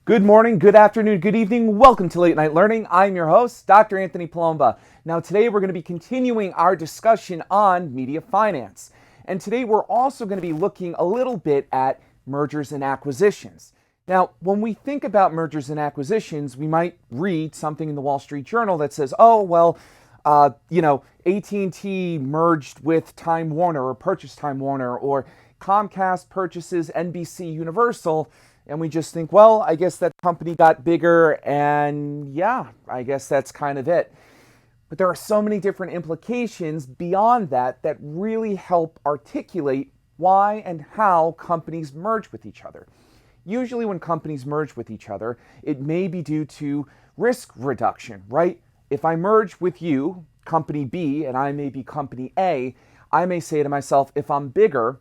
Good morning, good afternoon, good evening. Welcome to Late Night Learning. I'm your host, Dr. Anthony Palomba. Now, today we're going to be continuing our discussion on media finance. And today we're also going to be looking a little bit at mergers and acquisitions. Now, when we think about mergers and acquisitions, we might read something in the Wall Street Journal that says, AT&T merged with Time Warner or purchased Time Warner, or Comcast purchases NBC Universal. And we just think, well, I guess that company got bigger and yeah, I guess that's kind of it. But there are so many different implications beyond that that really help articulate why and how companies merge with each other. Usually when companies merge with each other, it may be due to risk reduction, right? If I merge with you, company B, and I may be company A, I may say to myself, if I'm bigger,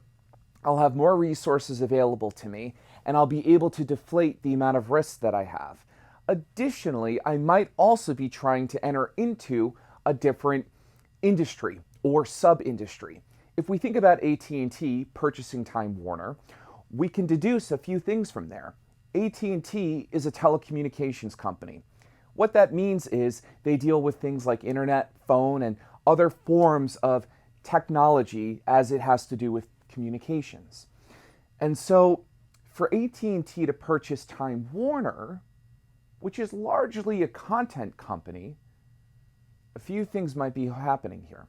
I'll have more resources available to me, and I'll be able to deflate the amount of risk that I have. Additionally, I might also be trying to enter into a different industry or sub-industry. If we think about AT&T purchasing Time Warner, we can deduce a few things from there. AT&T is a telecommunications company. What that means is they deal with things like internet, phone, and other forms of technology as it has to do with communications. And so for AT&T to purchase Time Warner, which is largely a content company, a few things might be happening here.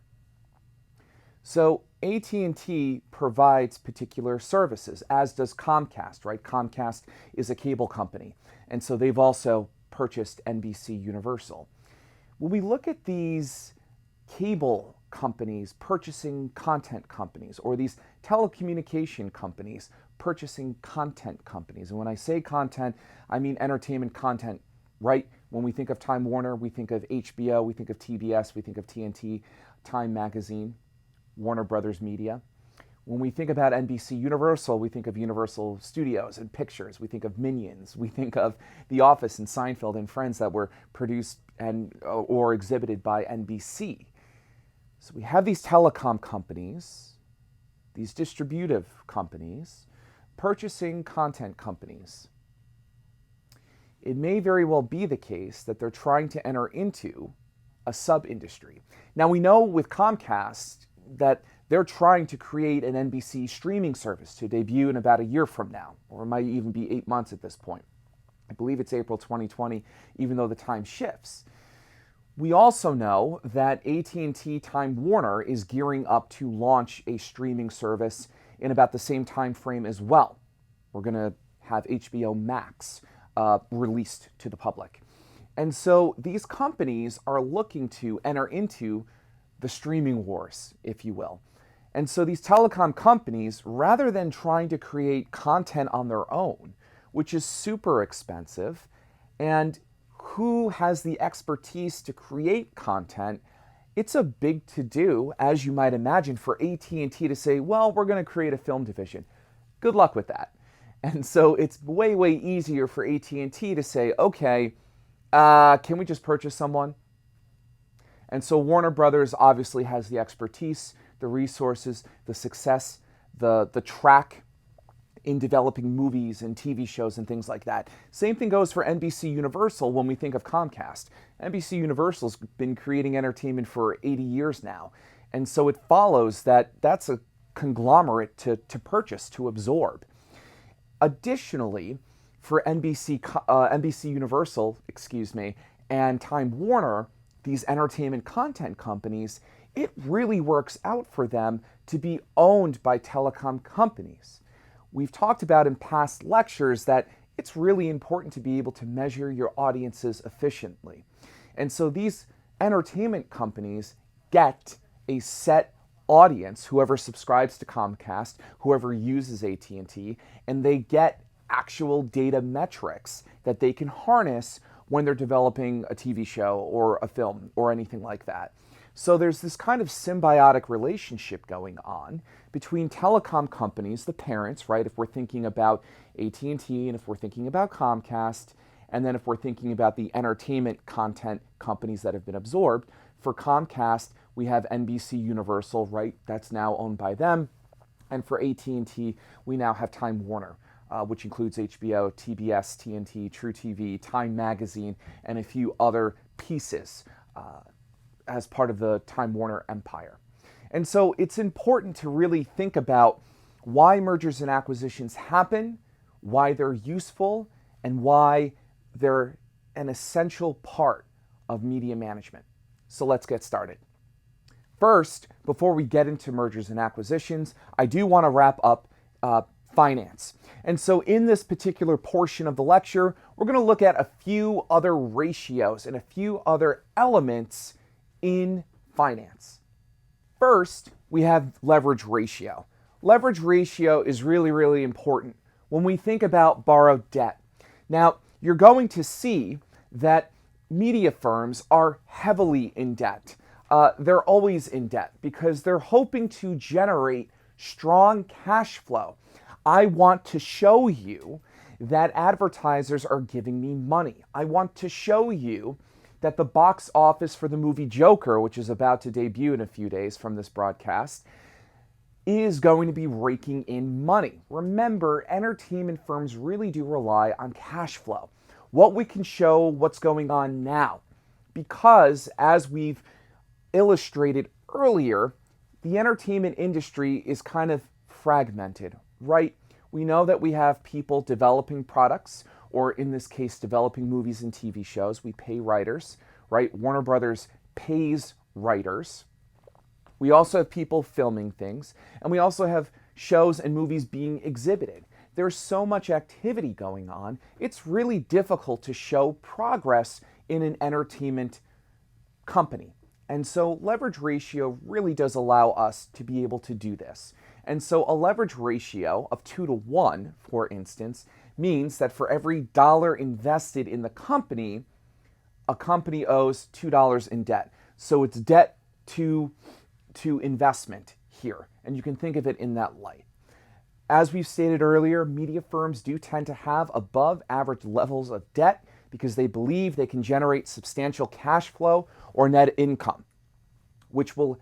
So AT&T provides particular services, as does Comcast, right? Comcast is a cable company, and so they've also purchased NBC Universal. When we look at these cable companies purchasing content companies, or these telecommunication companies purchasing content companies. And when I say content, I mean entertainment content, right? When we think of Time Warner, we think of HBO, we think of TBS, we think of TNT, Time Magazine, Warner Brothers Media. When we think about NBC Universal, we think of Universal Studios and Pictures. We think of Minions. We think of The Office and Seinfeld and Friends that were produced and or exhibited by NBC. So we have these telecom companies, these distributive companies, purchasing content companies. It may very well be the case that they're trying to enter into a sub-industry. Now we know with Comcast that they're trying to create an NBC streaming service to debut in about a year from now, or it might even be 8 months at this point. I believe it's April 2020, even though the time shifts. We also know that AT&T Time Warner is gearing up to launch a streaming service in about the same time frame as well. We're going to have HBO Max released to the public. And so these companies are looking to enter into the streaming wars, if you will. And so these telecom companies, rather than trying to create content on their own, which is super expensive, and who has the expertise to create content, it's a big to-do, as you might imagine, for AT&T to say, well, we're going to create a film division. Good luck with that. And so it's way, way easier for AT&T to say, okay, can we just purchase someone? And so Warner Brothers obviously has the expertise, the resources, the success, the track in developing movies and TV shows and things like that. Same thing goes for NBC Universal when we think of Comcast. NBC Universal's been creating entertainment for 80 years now. And so it follows that that's a conglomerate to purchase, to absorb. Additionally, for NBC Universal, and Time Warner, these entertainment content companies, it really works out for them to be owned by telecom companies. We've talked about in past lectures that it's really important to be able to measure your audiences efficiently. And so these entertainment companies get a set audience, whoever subscribes to Comcast, whoever uses AT&T, and they get actual data metrics that they can harness when they're developing a TV show or a film or anything like that. So there's this kind of symbiotic relationship going on between telecom companies, the parents, right? If we're thinking about AT&T and if we're thinking about Comcast, and then if we're thinking about the entertainment content companies that have been absorbed, for Comcast, we have NBC Universal, right? That's now owned by them. And for AT&T, we now have Time Warner. which includes HBO, TBS, TNT, True TV, Time Magazine, and a few other pieces as part of the Time Warner empire. And so it's important to really think about why mergers and acquisitions happen, why they're useful, and why they're an essential part of media management. So let's get started. First, before we get into mergers and acquisitions, I do want to wrap up finance. And so in this particular portion of the lecture, we're going to look at a few other ratios and a few other elements in finance. First, we have leverage ratio. Leverage ratio is really, really important when we think about borrowed debt. Now, you're going to see that media firms are heavily in debt. They're always in debt because they're hoping to generate strong cash flow. I want to show you that advertisers are giving me money. I want to show you that the box office for the movie Joker, which is about to debut in a few days from this broadcast, is going to be raking in money. Remember, entertainment firms really do rely on cash flow. What we can show, what's going on now. Because, as we've illustrated earlier, the entertainment industry is kind of fragmented, right? We know that we have people developing products, or in this case, developing movies and TV shows. We pay writers, right? Warner Brothers pays writers. We also have people filming things, and we also have shows and movies being exhibited. There's so much activity going on, it's really difficult to show progress in an entertainment company. And so leverage ratio really does allow us to be able to do this. And so a leverage ratio of 2 to 1, for instance, means that for every dollar invested in the company, a company owes $2 in debt. So it's debt to investment here. And you can think of it in that light. As we've stated earlier, media firms do tend to have above average levels of debt because they believe they can generate substantial cash flow or net income, which will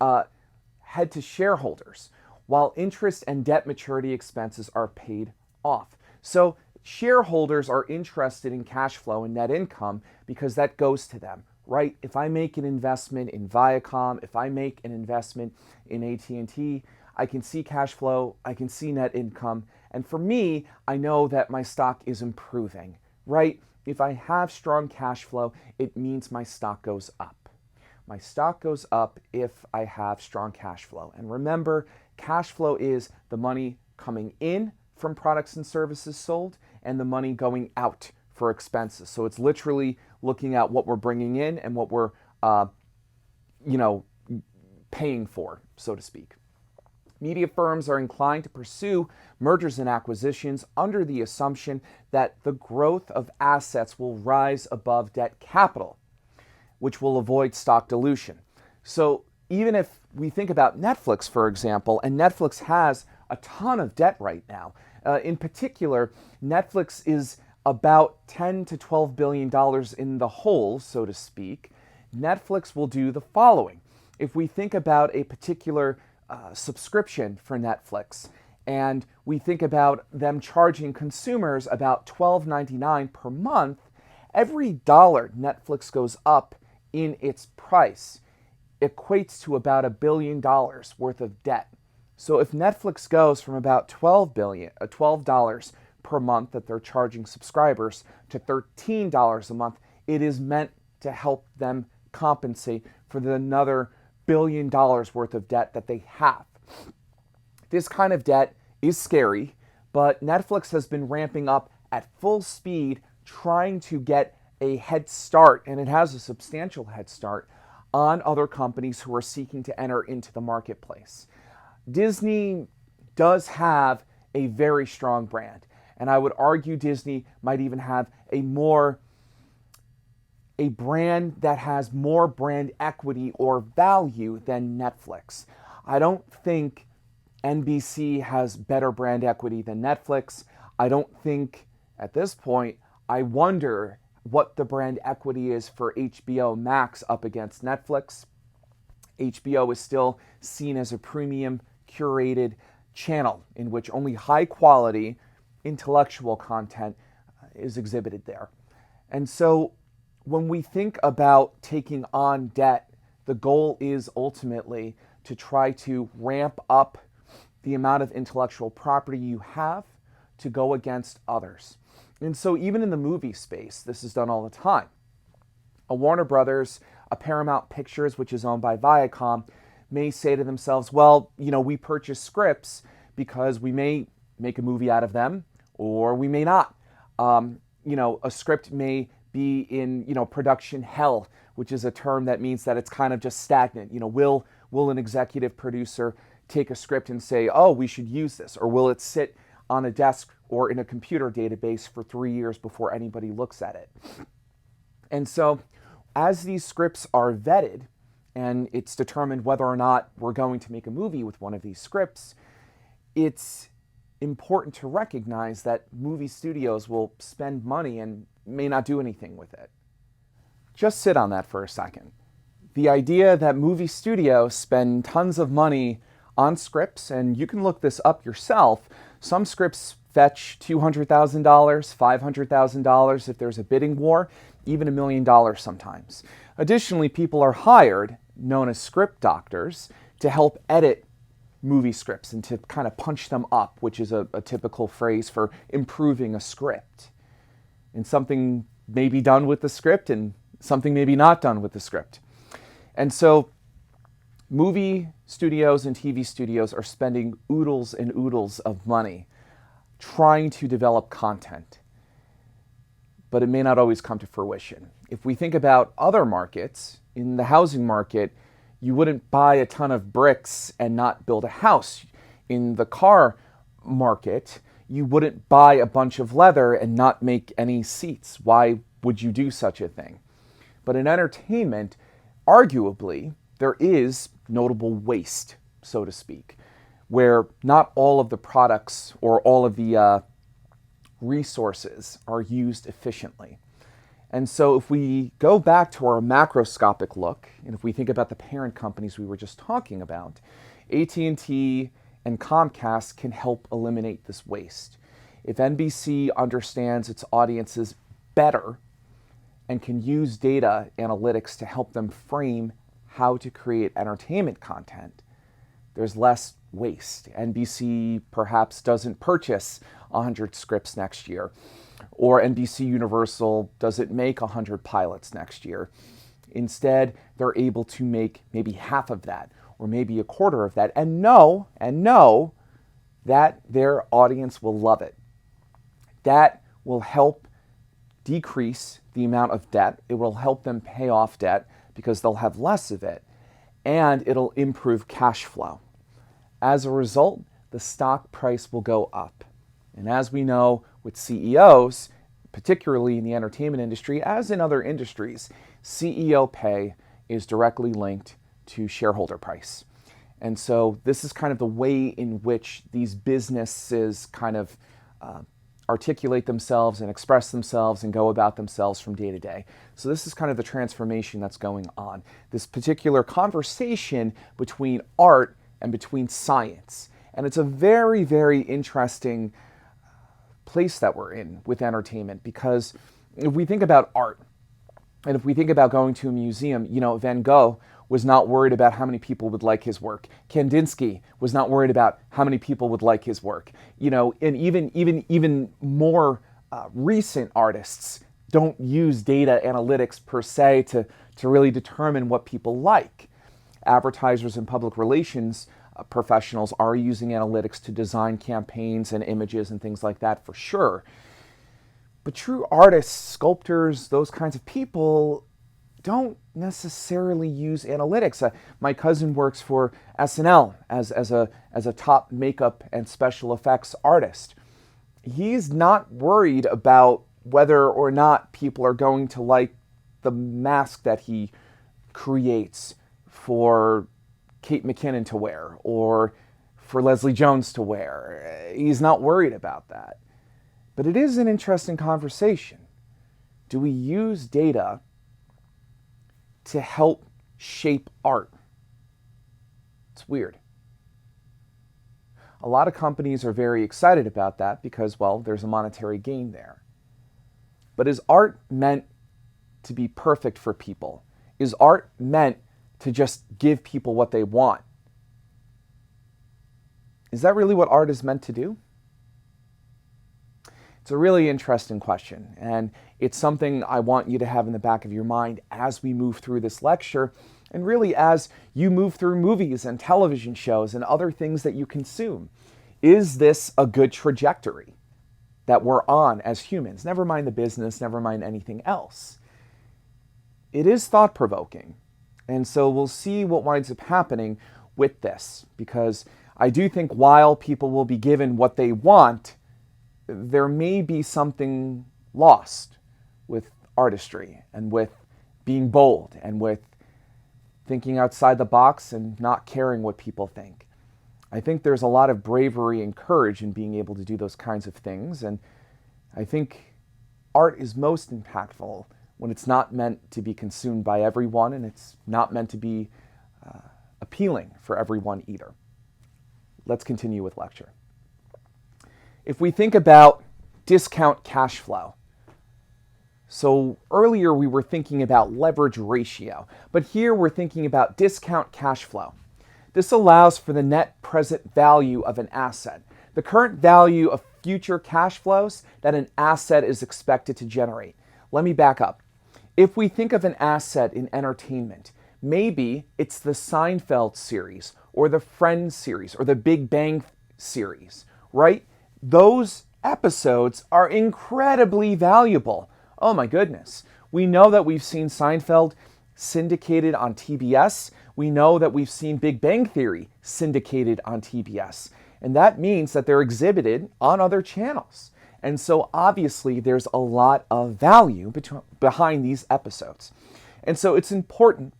head to shareholders, while interest and debt maturity expenses are paid off. So shareholders are interested in cash flow and net income because that goes to them, right? If I make an investment in Viacom, if I make an investment in AT&T, I can see cash flow, I can see net income, and for me, I know that my stock is improving, right? If I have strong cash flow, it means my stock goes up. My stock goes up if I have strong cash flow. And remember, cash flow is the money coming in from products and services sold and the money going out for expenses. So it's literally looking at what we're bringing in and what we're, paying for, so to speak. Media firms are inclined to pursue mergers and acquisitions under the assumption that the growth of assets will rise above debt capital, which will avoid stock dilution. So even if we think about Netflix, for example, and Netflix has a ton of debt right now. In particular, Netflix is about $10 to $12 billion in the hole, so to speak. Netflix will do the following. If we think about a particular subscription for Netflix, and we think about them charging consumers about $12.99 per month, every dollar Netflix goes up in its price equates to about $1 billion worth of debt. So if Netflix goes from about $12 per month that they're charging subscribers to $13 a month, it is meant to help them compensate for the another $1 billion worth of debt that they have. This kind of debt is scary, but Netflix has been ramping up at full speed trying to get a head start, and it has a substantial head start on other companies who are seeking to enter into the marketplace. Disney does have a very strong brand, and I would argue Disney might even have a brand that has more brand equity or value than Netflix. I don't think NBC has better brand equity than Netflix. I don't think at this point, I wonder what the brand equity is for HBO Max up against Netflix. HBO is still seen as a premium curated channel in which only high quality intellectual content is exhibited there. And so when we think about taking on debt, the goal is ultimately to try to ramp up the amount of intellectual property you have to go against others. And so even in the movie space, this is done all the time. A Warner Brothers, a Paramount Pictures, which is owned by Viacom, may say to themselves, well, we purchase scripts because we may make a movie out of them or we may not. A script may be in, production hell, which is a term that means that it's kind of just stagnant. Will an executive producer take a script and say, oh, we should use this? Or will it sit on a desk or in a computer database for 3 years before anybody looks at it? And so as these scripts are vetted and it's determined whether or not we're going to make a movie with one of these scripts, it's important to recognize that movie studios will spend money and may not do anything with it. Just sit on that for a second. The idea that movie studios spend tons of money on scripts, and you can look this up yourself, some scripts fetch $200,000, $500,000 if there's a bidding war, even $1 million sometimes. Additionally, people are hired, known as script doctors, to help edit movie scripts and to kind of punch them up, which is a typical phrase for improving a script. And something may be done with the script and something may be not done with the script. And so movie studios and TV studios are spending oodles and oodles of money trying to develop content, but it may not always come to fruition. If we think about other markets, in the housing market, you wouldn't buy a ton of bricks and not build a house. In the car market, you wouldn't buy a bunch of leather and not make any seats. Why would you do such a thing? But in entertainment, arguably, there is notable waste, so to speak, where not all of the products or all of the resources are used efficiently. And so if we go back to our macroscopic look, and if we think about the parent companies we were just talking about, AT&T and Comcast can help eliminate this waste. If NBC understands its audiences better and can use data analytics to help them frame how to create entertainment content, there's less waste. NBC perhaps doesn't purchase 100 scripts next year, or NBC Universal doesn't make 100 pilots next year. Instead, they're able to make maybe half of that, or maybe a quarter of that, and know that their audience will love it. That will help decrease the amount of debt. It will help them pay off debt because they'll have less of it, and it'll improve cash flow. As a result, the stock price will go up. And as we know with CEOs, particularly in the entertainment industry, as in other industries, CEO pay is directly linked to shareholder price. And so this is kind of the way in which these businesses kind of articulate themselves and express themselves and go about themselves from day to day. So this is kind of the transformation that's going on. This particular conversation between art and between science. And it's a very, very interesting place that we're in with entertainment, because if we think about art and if we think about going to a museum, Van Gogh was not worried about how many people would like his work. Kandinsky was not worried about how many people would like his work. And even more recent artists don't use data analytics per se to really determine what people like. Advertisers and public relations professionals are using analytics to design campaigns and images and things like that for sure. But true artists, sculptors, those kinds of people don't necessarily use analytics. My cousin works for SNL as a top makeup and special effects artist. He's not worried about whether or not people are going to like the mask that he creates for Kate McKinnon to wear or for Leslie Jones to wear. He's not worried about that. But it is an interesting conversation. Do we use data to help shape art? It's weird. A lot of companies are very excited about that because, well, there's a monetary gain there. But is art meant to be perfect for people? Is art meant to just give people what they want? Is that really what art is meant to do? It's a really interesting question, and it's something I want you to have in the back of your mind as we move through this lecture, and really as you move through movies and television shows and other things that you consume. Is this a good trajectory that we're on as humans? Never mind the business, never mind anything else. It is thought-provoking, and so we'll see what winds up happening with this, because I do think while people will be given what they want, there may be something lost with artistry and with being bold and with thinking outside the box and not caring what people think. I think there's a lot of bravery and courage in being able to do those kinds of things, and I think art is most impactful when it's not meant to be consumed by everyone, and it's not meant to be appealing for everyone either. Let's continue with lecture. If we think about discount cash flow, so earlier we were thinking about leverage ratio, but here we're thinking about discount cash flow. This allows for the net present value of an asset, the current value of future cash flows that an asset is expected to generate. Let me back up. If we think of an asset in entertainment, maybe it's the Seinfeld series or the Friends series or the Big Bang series, right? Those episodes are incredibly valuable. Oh my goodness. We know that we've seen Seinfeld syndicated on TBS. We know that we've seen Big Bang Theory syndicated on TBS. And that means that they're exhibited on other channels. And so obviously there's a lot of value behind these episodes. And so it's important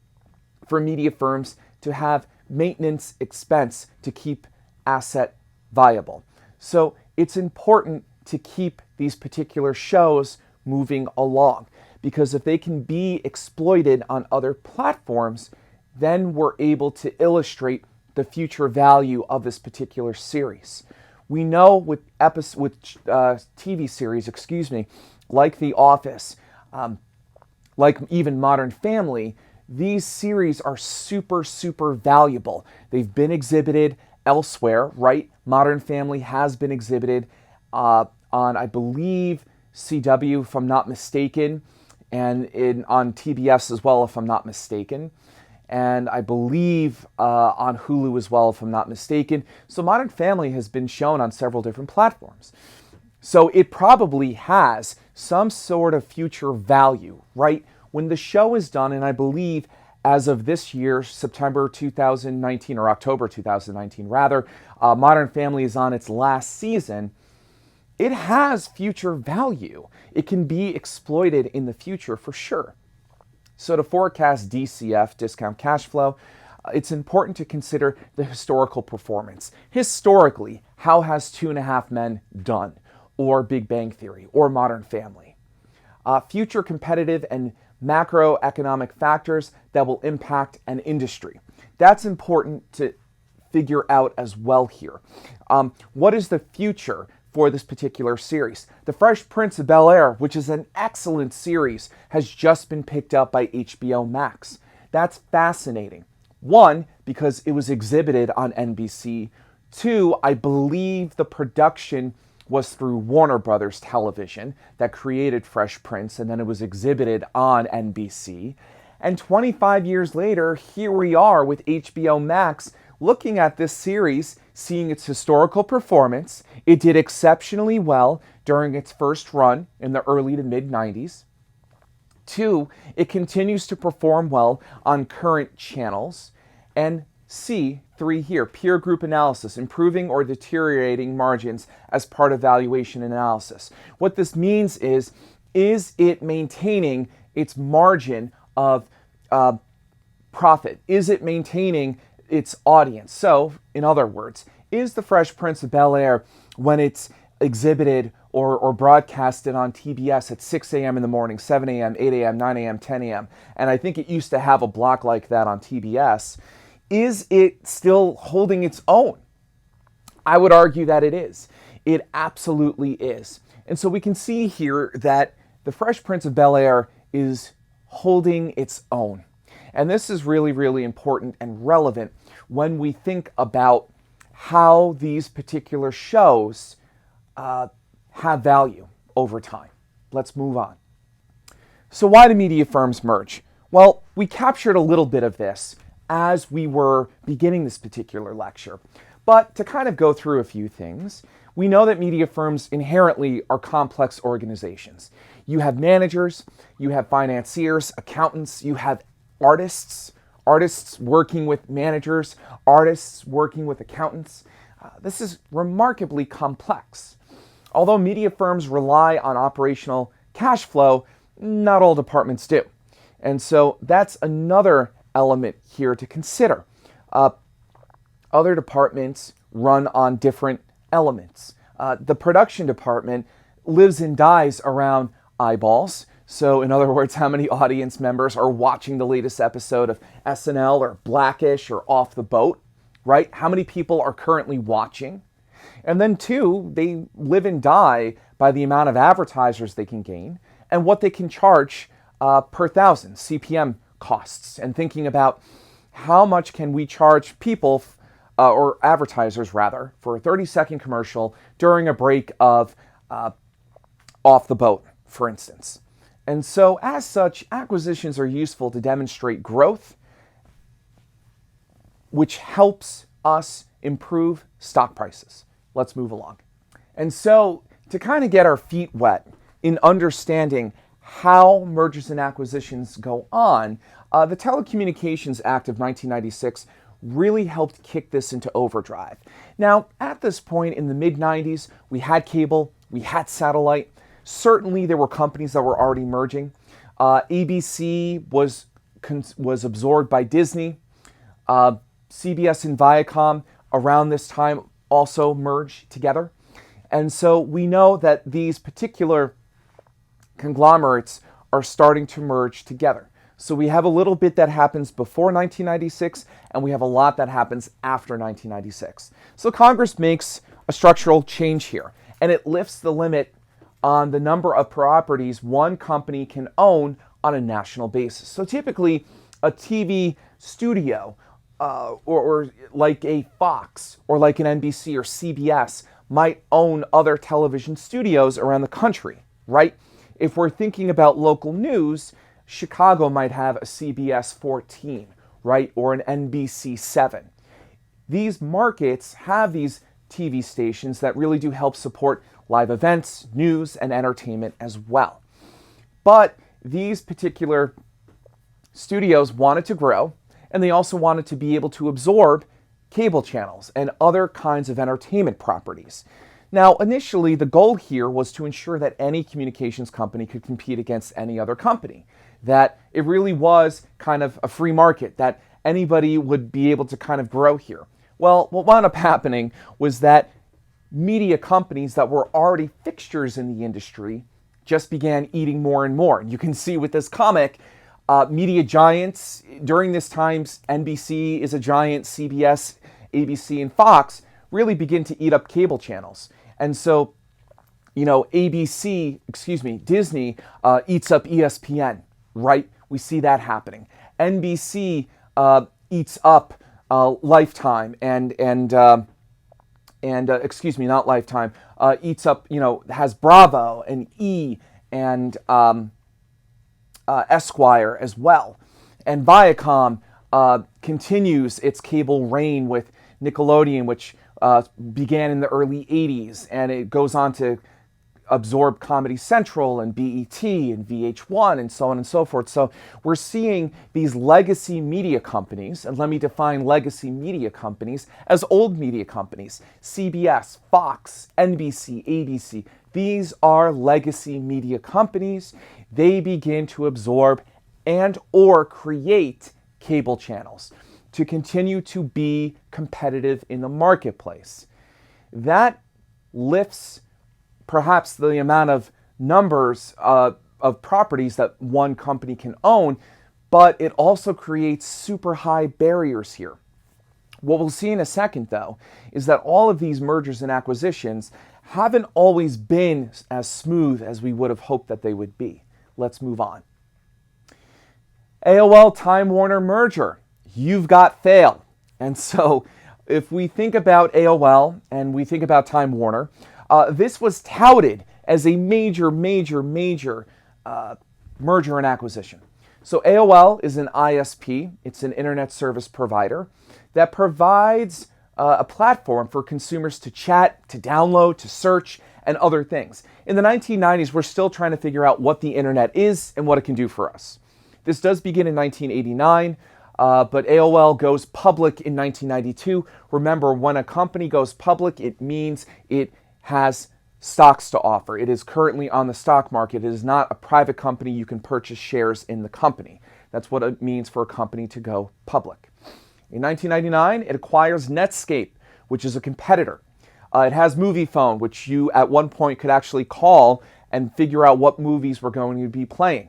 for media firms to have maintenance expense to keep asset viable. So it's important to keep these particular shows moving along, because if they can be exploited on other platforms, then we're able to illustrate the future value of this particular series. We know with TV series, like The Office, like even Modern Family, these series are super, super valuable. They've been exhibited elsewhere, right? Modern Family has been exhibited on, I believe, CW, if I'm not mistaken, and on TBS as well, if I'm not mistaken. And I believe on Hulu as well, if I'm not mistaken. So Modern Family has been shown on several different platforms. So it probably has some sort of future value, right? When the show is done, and I believe as of this year, September 2019, or October 2019 rather, Modern Family is on its last season. It has future value. It can be exploited in the future for sure. So to forecast DCF, discount cash flow, it's important to consider the historical performance. Historically, how has Two and a Half Men done? Or Big Bang Theory, or Modern Family? Future competitive and macroeconomic factors that will impact an industry. That's important to figure out as well here. What is the future for this particular series? The Fresh Prince of Bel-Air, which is an excellent series, has just been picked up by HBO Max. That's fascinating. One, because it was exhibited on NBC. Two, I believe the production was through Warner Brothers Television that created Fresh Prince, and then it was exhibited on NBC. And 25 years later, here we are with HBO Max looking at this series, seeing its historical performance. It did exceptionally well during its first run in the early to mid-90s. Two, it continues to perform well on current channels. And three here, peer group analysis, improving or deteriorating margins as part of valuation analysis. What this means is it maintaining its margin of profit? Is it maintaining its audience? So, in other words, is the Fresh Prince of Bel-Air, when it's exhibited or broadcasted on TBS at 6 a.m. in the morning, 7 a.m., 8 a.m., 9 a.m., 10 a.m., and I think it used to have a block like that on TBS, is it still holding its own? I would argue that it is. It absolutely is. And so we can see here that The Fresh Prince of Bel-Air is holding its own. And this is really, really important and relevant when we think about how these particular shows have value over time. Let's move on. So why do media firms merge? Well, we captured a little bit of this as we were beginning this particular lecture. But to kind of go through a few things, we know that media firms inherently are complex organizations. You have managers, you have financiers, accountants, you have artists working with managers, artists working with accountants. This is remarkably complex. Although media firms rely on operational cash flow, not all departments do. And so that's another element here to consider. Other departments run on different elements. The production department lives and dies around eyeballs. So in other words, how many audience members are watching the latest episode of SNL or Blackish or Off the Boat, right? How many people are currently watching? And then two, they live and die by the amount of advertisers they can gain and what they can charge per thousand, CPM costs, and thinking about how much can we charge people, or advertisers rather, for a 30-second commercial during a break of Off the Boat, for instance. And so as such, acquisitions are useful to demonstrate growth, which helps us improve stock prices. Let's move along. And so to kind of get our feet wet in understanding how mergers and acquisitions go on, the Telecommunications Act of 1996 really helped kick this into overdrive. Now, at this point in the mid-90s, we had cable, we had satellite. Certainly there were companies that were already merging. ABC was absorbed by Disney. CBS and Viacom around this time also merged together. And so we know that these particular conglomerates are starting to merge together. So we have a little bit that happens before 1996, and we have a lot that happens after 1996. So Congress makes a structural change here, and it lifts the limit on the number of properties one company can own on a national basis. So typically, a TV studio, or like a Fox, or like an NBC or CBS, might own other television studios around the country, right? If we're thinking about local news, Chicago might have a CBS 14, right? Or an NBC 7. These markets have these TV stations that really do help support live events, news, and entertainment as well. But these particular studios wanted to grow, and they also wanted to be able to absorb cable channels and other kinds of entertainment properties. Now, initially, the goal here was to ensure that any communications company could compete against any other company, that it really was kind of a free market, that anybody would be able to kind of grow here. Well, what wound up happening was that media companies that were already fixtures in the industry just began eating more and more. And you can see with this comic, media giants, during this time, NBC is a giant, CBS, ABC, and Fox really begin to eat up cable channels. And so, Disney eats up ESPN, right? We see that happening. NBC eats up Lifetime not Lifetime, eats up, has Bravo and E and Esquire as well. And Viacom continues its cable reign with Nickelodeon, which began in the early 80s, and it goes on to absorb Comedy Central and BET and VH1 and so on and so forth. So we're seeing these legacy media companies, and let me define legacy media companies as old media companies. CBS, Fox, NBC, ABC. These are legacy media companies. They begin to absorb and or create cable channels to continue to be competitive in the marketplace. That lifts perhaps the amount of numbers of properties that one company can own, but it also creates super high barriers here. What we'll see in a second, though, is that all of these mergers and acquisitions haven't always been as smooth as we would have hoped that they would be. Let's move on. AOL Time Warner merger. You've got fail. And so if we think about AOL and we think about Time Warner, this was touted as a major merger and acquisition. So AOL is an ISP. It's an internet service provider that provides a platform for consumers to chat, to download, to search, and other things. In the 1990s, we're still trying to figure out what the internet is and what it can do for us. This does begin in 1989, but AOL goes public in 1992. Remember, when a company goes public, it means it has stocks to offer. It is currently on the stock market. It is not a private company. You can purchase shares in the company. That's what it means for a company to go public. In 1999, it acquires Netscape, which is a competitor. It has MoviePhone, which you at one point could actually call and figure out what movies were going to be playing.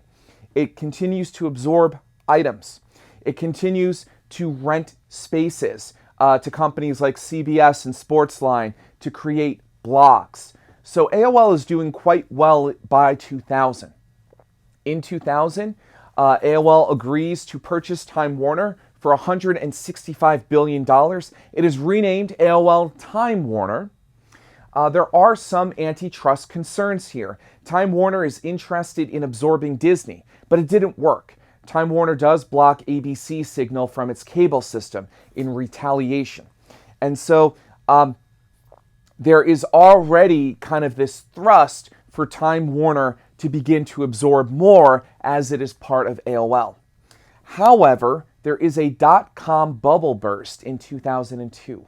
It continues to absorb items. It continues to rent spaces to companies like CBS and Sportsline to create blogs. So AOL is doing quite well by 2000. In 2000, AOL agrees to purchase Time Warner for $165 billion. It is renamed AOL Time Warner. There are some antitrust concerns here. Time Warner is interested in absorbing Disney, but it didn't work. Time Warner does block ABC signal from its cable system in retaliation. And so there is already kind of this thrust for Time Warner to begin to absorb more as it is part of AOL. However, there is a dot-com bubble burst in 2002.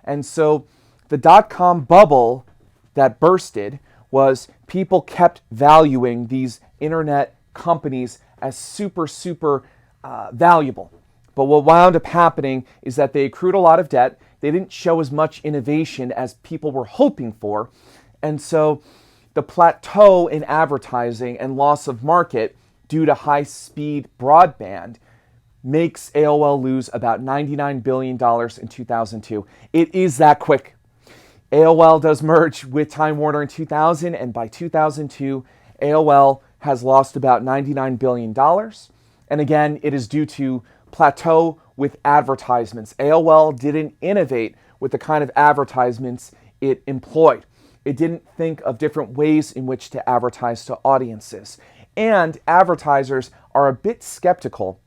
And so the dot-com bubble that bursted was people kept valuing these internet companies as super valuable. But what wound up happening is that they accrued a lot of debt. They didn't show as much innovation as people were hoping for. And so the plateau in advertising and loss of market due to high-speed broadband makes AOL lose about $99 billion in 2002. It is that quick. AOL does merge with Time Warner in 2000, and by 2002, AOL has lost about $99 billion. And again, it is due to plateau with advertisements. AOL didn't innovate with the kind of advertisements it employed. It didn't think of different ways in which to advertise to audiences. And advertisers are a bit skeptical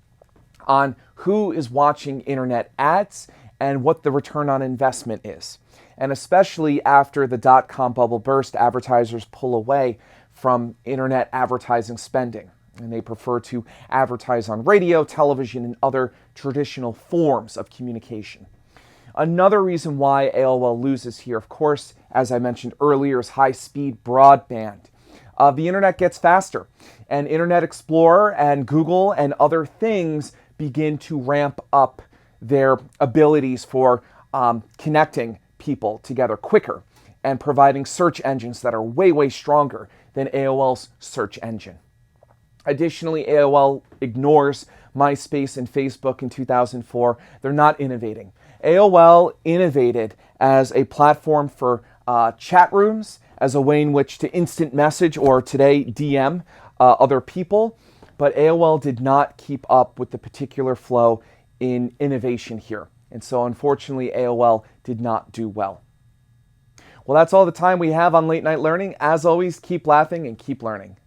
on who is watching internet ads and what the return on investment is. And especially after the dot-com bubble burst, advertisers pull away from internet advertising spending. And they prefer to advertise on radio, television, and other traditional forms of communication. Another reason why AOL loses here, of course, as I mentioned earlier, is high-speed broadband. The internet gets faster, and Internet Explorer and Google and other things begin to ramp up their abilities for connecting people together quicker and providing search engines that are way stronger than AOL's search engine. Additionally, AOL ignores MySpace and Facebook in 2004. They're not innovating. AOL innovated as a platform for chat rooms, as a way in which to instant message or today DM other people, but AOL did not keep up with the particular flow in innovation here. And so unfortunately, AOL did not do well. Well, that's all the time we have on Late Night Learning. As always, keep laughing and keep learning.